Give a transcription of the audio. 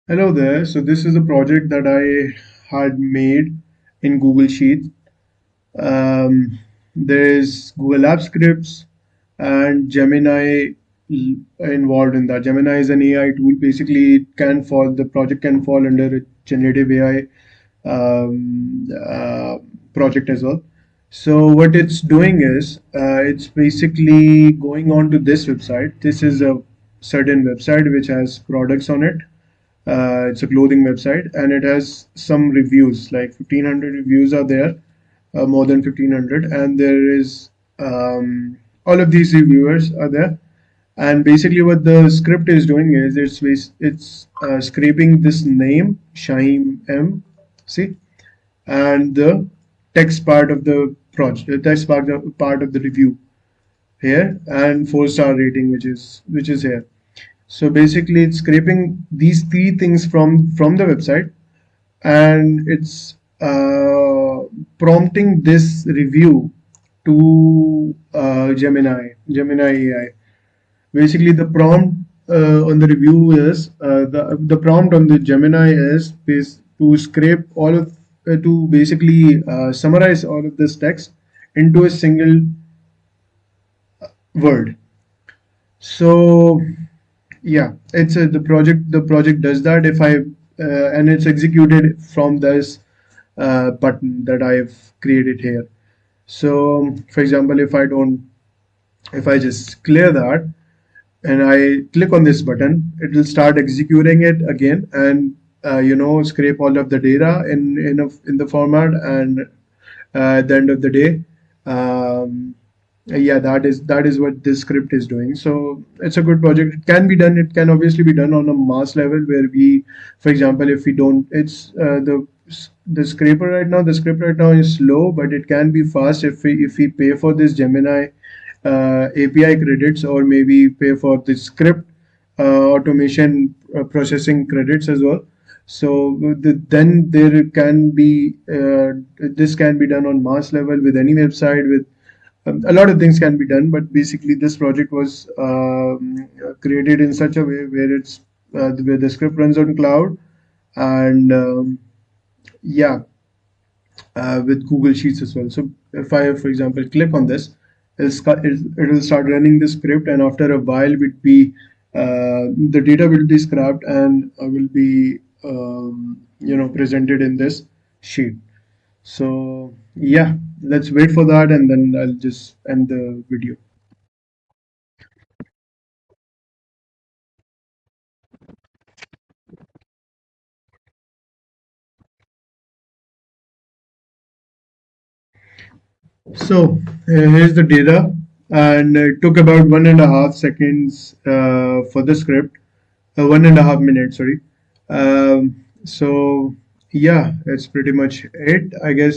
Hello there. So this is a project that I had made in Google Sheets. There's Google App Scripts and Gemini involved in that. Gemini is an AI tool. Basically, the project can fall under a generative AI project as well. So what it's doing is it's basically going on to this website. This is a certain website which has products on it. It's a clothing website and it has some reviews, like 1500 reviews are there, more than 1500, and there is all of these reviewers are there. And basically, what the script is doing is it's scraping this name Shaim M, see, and the text part of the project, the text part of the review here, and 4-star rating, which is here. So basically, it's scraping these three things from the website, and it's prompting this review to Gemini AI. Basically, the prompt on the review is the prompt on the Gemini is to scrape all of to basically summarize all of this text into a single word. So yeah, it's the project does that. If I and it's executed from this button that I've created here. So for example, if I just clear that and I click on this button, it will start executing it again, and scrape all of the data in the format. And at the end of the day, um, yeah, that is what this script is doing. So it's a good project. It can obviously be done on a mass level, where for example, if we don't it's the script right now is slow, but it can be fast if we pay for this Gemini API credits, or maybe pay for the script automation processing credits as well. So then there can be this can be done on mass level with any website. With a lot of things can be done, but basically this project was created in such a way where where the script runs on cloud, and yeah, with Google Sheets as well. So if I, for example, click on this, it will start running the script, and after a while, the data will be scrapped and will be presented in this sheet. So yeah, let's wait for that, and then I'll just end the video. So here's the data, and it took about 1.5 seconds for the script, 1.5 minutes, sorry. So yeah, that's pretty much it, I guess.